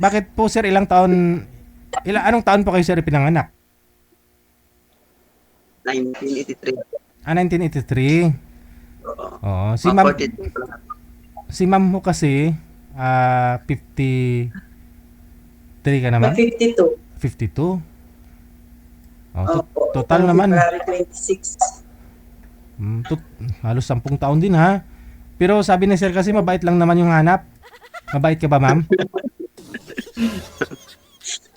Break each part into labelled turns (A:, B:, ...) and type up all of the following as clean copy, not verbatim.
A: Bakit po sir anong taon po kayo sir pinanganak?
B: 1983.
A: 1983.
B: Oo.
A: Oo.
B: Mga 42 pa lang.
A: Si ma'am mo kasi 53 ka na ma'am?
C: Mag-52.
A: 52. Oh,
C: Opo.
A: total
C: Noong
A: naman.
C: February 26.
A: Halos 10 taon din ha. Pero sabi ni sir kasi mabait lang naman yung hanap. Mabait ka ba ma'am?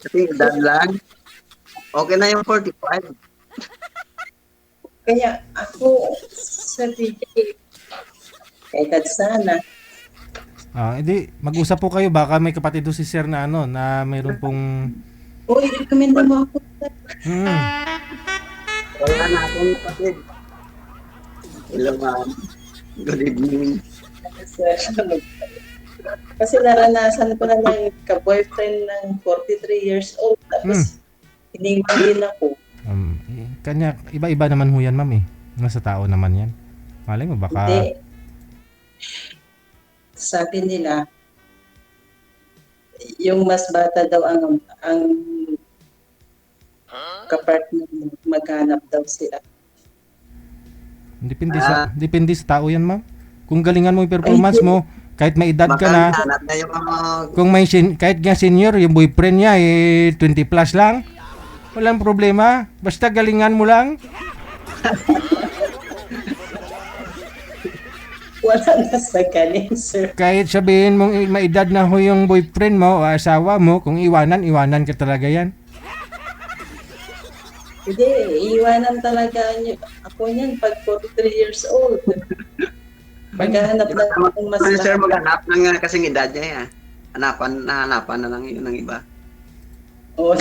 B: Kasi edad lang. Okay na yung 45.
C: Kaya ako sa DJ, kahit sana,
A: Edi mag-usap po kayo baka may kapatid do si sir na na mayroon pong
C: uy, recommend mo ako.
A: hmm,
B: Wala na akong kapatid. Hello, ma'am. Good evening.
C: Kasi naranasan ko na ng ka-boyfriend ng 43 years old. Tapos, iniwan din ako.
A: kanya iba-iba naman ho yan ma'am eh. Nasa tao naman yan. Malay mo baka
C: Hindi. Sabi nila, yung mas bata daw ang kapartner mo, maghanap daw sila.
A: depende sa tao yan ma'am. Kung galingan mo yung performance mo, kahit may edad ka na,
B: Makahanap na yung
A: kung kahit nga senior, yung boyfriend niya 20 plus lang, walang problema. Basta galingan mo lang.
C: Wala na sa galing, sir.
A: Kahit sabihin mong may edad na ho yung boyfriend mo o asawa mo, kung iwanan ka talaga yan.
C: Hindi, iiwanan talaga niyo. Ako niyan, pag 43 years old. Maghahanap na akong mas
B: Ano, sir, maghanap ng kasing edad niya. Hanapan na lang yun ng iba.
C: Oh.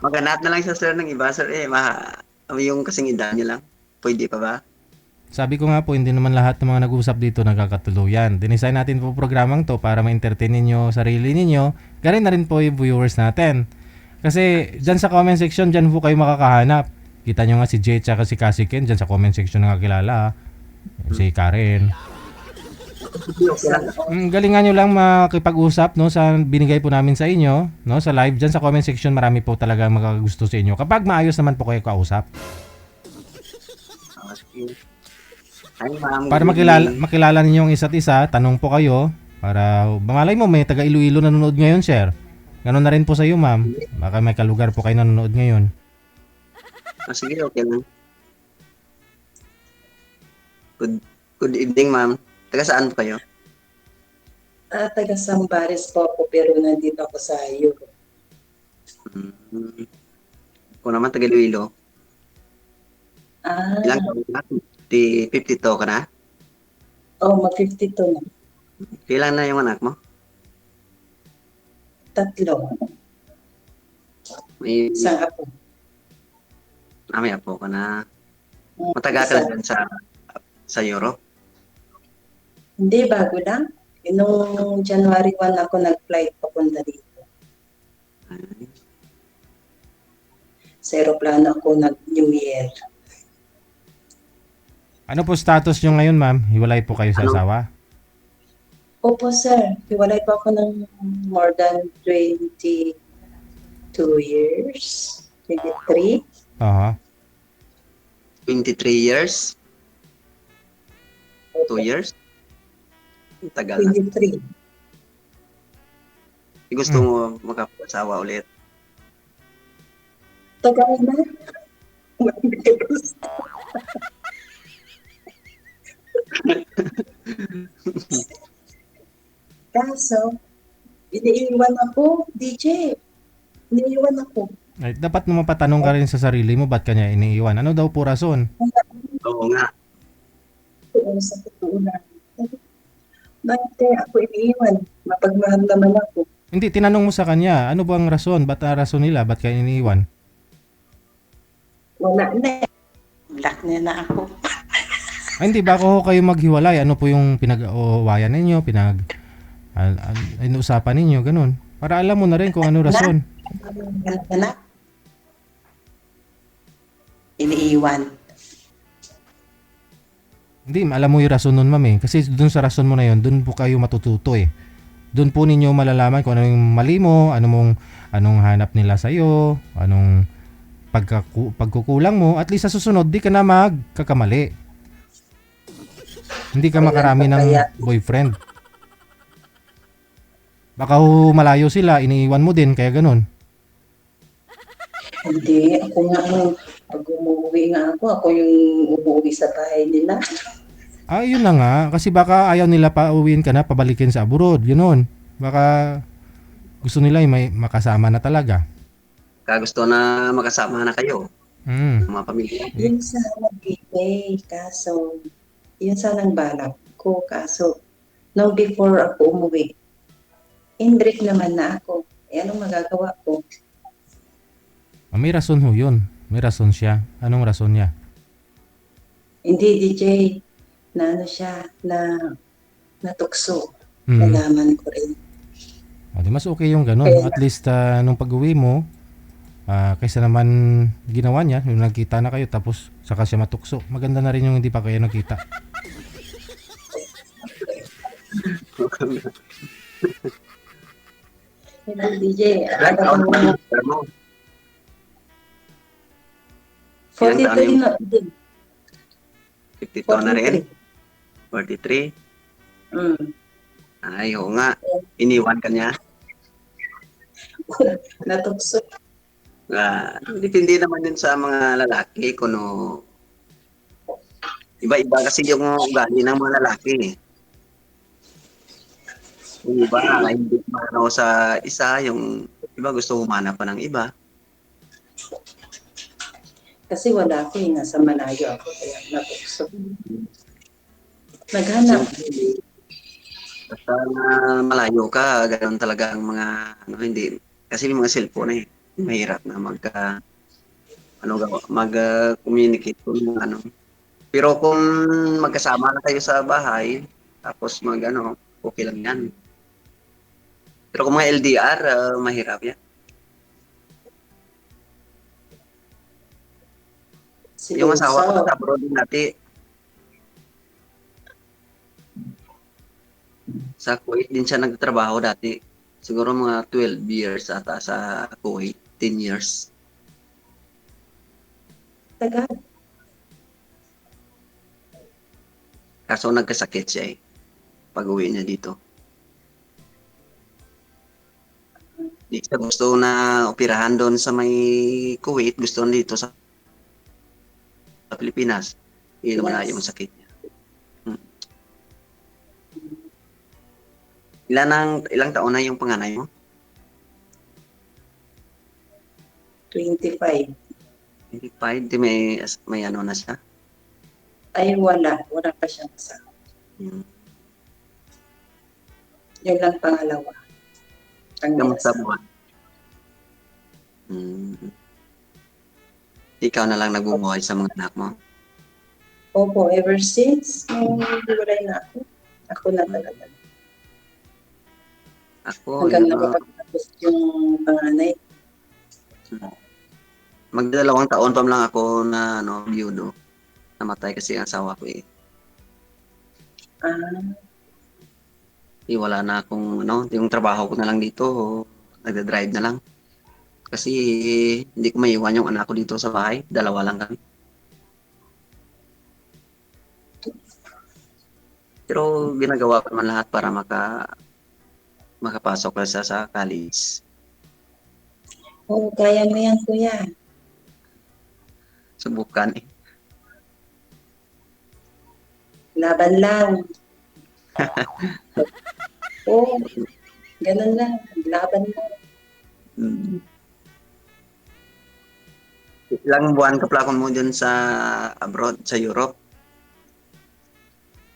B: Maghanap na lang siya, sir, ng iba, sir. Yung kasing edad niya lang. Pwede pa ba?
A: Sabi ko nga po, hindi naman lahat ng mga nag-uusap dito nagkakatuluyan. Dinesign natin po programang to para ma-entertain ninyo sarili ninyo. Ganun na rin po yung viewers natin. Kasi dyan sa comment section, dyan po kayo makakahanap. Kita nyo nga si Jay at si Cassie Ken dyan sa comment section nakakilala. Si Karen. Galingan nyo lang makipag-usap no, sa binigay po namin sa inyo. No, sa live dyan sa comment section, marami po talaga magkagusto sa inyo. Kapag maayos naman po kayo kausap.
B: Hi, ma'am.
A: Para makilala ninyo ang isa't isa, tanong po kayo. Para malay mo may taga Iloilo nanonood ngayon, sir. Ganon na rin po sa iyo, ma'am. Baka may kalugar po kayo nanonood ngayon.
B: Sige, okay lang. Good evening, ma'am. Taga saan po kayo?
C: Taga Sambales po ako, pero nandito ako sa Europe.
B: Ako naman, taga Iloilo.
C: Ah,
B: Ilang taon na? 52 ka na?
C: oh, mag-52 na.
B: Kailan na yung anak mo?
C: 3.
B: May,
C: Isang apo.
B: may apo ka na. Matagal ka na dyan sa Europe?
C: Hindi, bago lang. Noong January 1 ako nag-flight papunta dito. Sa aeroplano ako nag-New Year.
A: Ano po status nyo ngayon, ma'am? Hiwalay po kayo sa asawa?
C: Opo, sir. Hiwalay pa ako ng more than 22 years. 23.
A: Aha.
B: 23 years? 2 years? Ang tagal na.
C: 23.
B: Gusto mo makapasawa ulit?
C: Tagal na. Kaso, iniiwan ako, DJ. Iniiwan ako.
A: Ay, dapat mo mapatanong ka rin sa sarili mo, ba't kanya iniiwan? Ano daw po rason?
B: Oo nga.
C: Sa totoo na. Bakit kaya ako iniiwan? Mapagmahal naman ako.
A: Hindi, tinanong mo sa kanya, ano bang rason? Ba't ang rason nila? Ba't kaya iniiwan?
C: Wala na. Black na na ako.
A: Ay, hindi, bago kayo maghiwalay, ano po yung pinag-uwayan ninyo, inuusapan ninyo, ganun. Para alam mo na rin kung ano rason.
C: Anak. Iniiwan.
A: Hindi, alam mo yung rason nun, ma'am eh. Kasi dun sa rason mo na yun, dun po kayo matututo eh. Dun po ninyo malalaman kung ano yung mali mo, anong hanap nila sa'yo, anong pagkukulang mo. At least sa susunod, di ka na magkakamali. Hindi ka makarami ng boyfriend. Baka malayo sila, iniiwan mo din, kaya ganun.
C: Hindi, ako nga pag umuwi nga ako yung umuwi sa bahay nila.
A: Yun na nga. Kasi baka ayaw nila pa uwiin ka na, pabalikin sa abroad. Yun. Baka gusto nila yung may makasama na talaga.
B: Kagusto na makasama na kayo,
A: Mm.
B: mga pamilya.
C: Yun sana bigay, kaso, yun sana ang balak ko, kaso, no before ako umuwi, in-break naman na ako. Anong magagawa ko?
A: May rason ho yun. May rason siya. Anong rason niya?
C: Hindi, DJ, na ano siya, na natukso.
A: Mm.
C: Nalaman ko rin.
A: Di mas okay yung ganun. At least nung pag-uwi mo, kaysa naman ginawa niya, yung nagkita na kayo tapos saka siya matukso. Maganda na rin yung hindi pa kayo nagkita.
C: Hindi, DJ,
B: Ilang taon na yung mister mo?
C: 43 na din.
B: 52 na rin? 43?
C: Mm.
B: Ay, oo nga. Iniwan ka niya.
C: Natukso.
B: Depende naman din sa mga lalaki kung iba-iba kasi yung ugali ng mga lalaki. Yung iba, hindi manaw sa isa, yung iba gusto humanap pa ng iba.
C: Kasi wala ko eh, nasa malayo ako, kaya natukso. Naghanap.
B: Basta malayo ka, ganoon talaga ang mga, hindi, kasi yung mga cellphone eh, mahirap na mag-communicate kung Pero kung magkasama na kayo sa bahay, tapos okay lang yan. Pero kung mga LDR, mahirap yan. Yung asawa ko sa abroad din natin. Sa Kuwait din siya nagtatrabaho dati. Siguro mga 12 years ata sa Kuwait, 10 years.
C: Tagal.
B: Kaso nagkasakit siya eh. Pag-uwi niya dito. Hindi siya gusto na operahan doon sa may Kuwait. Gusto dito sa Pilipinas. Hindi naman na yung sakit niya. Ilang taon na yung panganay mo?
C: 25.
B: 25, di may ano na siya?
C: Ay, wala. Wala pa siyang kasama. Yun lang pangalawa.
B: Kamusta buwan? Ikaw na lang nagbumuhay sa mga anak mo?
C: Opo, ever since nung hiwalay na ako na talaga.
B: Ako,
C: hanggang nakapagtapos yung panganay.
B: Magdalawang taon pa lang ako na biyudo. Namatay kasi ang asawa ko eh. Wala na akong yung trabaho ko na lang dito, nagda-drive na lang. Kasi hindi ko maiwan yung anak ko dito sa bahay, dalawa lang kami. Pero ginagawa ko naman lahat para makapasok ka sa college.
C: Oo, kaya mo yan, kuya.
B: Subukan eh.
C: Laban lang. Oo, ganun lang. Laban lang.
B: Ilang buwan ka plakon mo dyan sa abroad, sa Europe?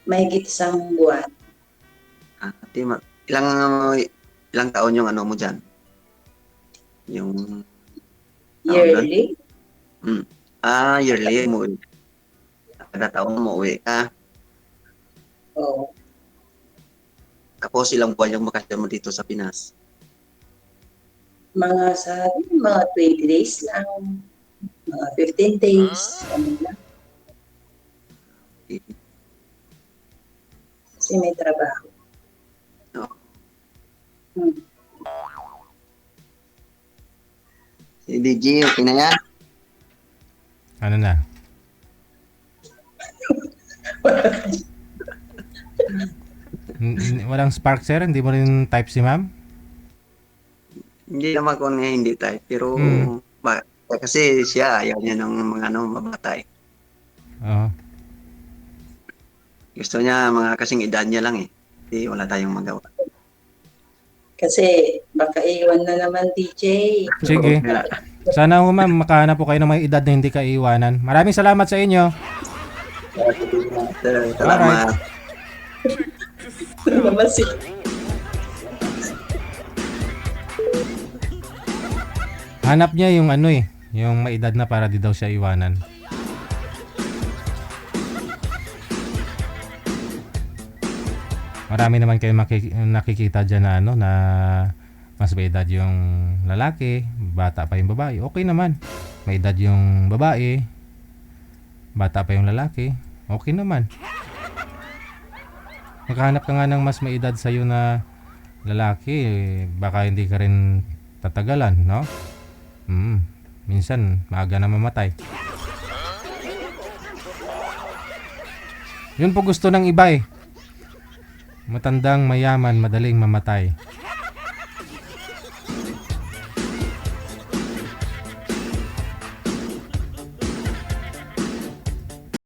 C: Mahigit 1 buwan.
B: Ilang taon yung mo dyan? Yung
C: Yearly?
B: Yearly mo. Kada taon mo uwi ka.
C: Oo.
B: Tapos ilang buwan yung bakasyon mo dito sa Pinas?
C: Mga 20 days lang. Mga 15 days. Ano lang. Kasi may trabaho.
B: No.
C: Hmm.
B: Si DG, okay na yan?
A: Ano na? Walang spark, sir? Hindi mo rin type si ma'am?
B: Hindi naman ko na hindi type. Pero, kasi siya, ayaw niya ng mga mabatay.
A: Oo.
B: Gusto niya mga kasing edad niya lang eh. Hindi, wala tayong magawa.
C: Kasi baka iwan na naman, DJ.
A: Sige. Sana ho ma'am, makahanap po kayo ng may edad na hindi ka iiwanan. Maraming salamat sa inyo.
B: Salamat.
C: Naman si
A: Hanap niya yung ano eh, yung may edad na para di daw siya iwanan. Marami naman kayo nakikita dyan na ano na mas may edad yung lalaki, bata pa yung babae. Okay naman. May edad yung babae, bata pa yung lalaki. Okay naman. Maghanap ka nga ng mas may edad sa'yo na lalaki, baka hindi ka rin tatagalan, no? Minsan, maaga na mamatay. Yun po gusto ng iba eh. Matandang, mayaman, madaling mamatay.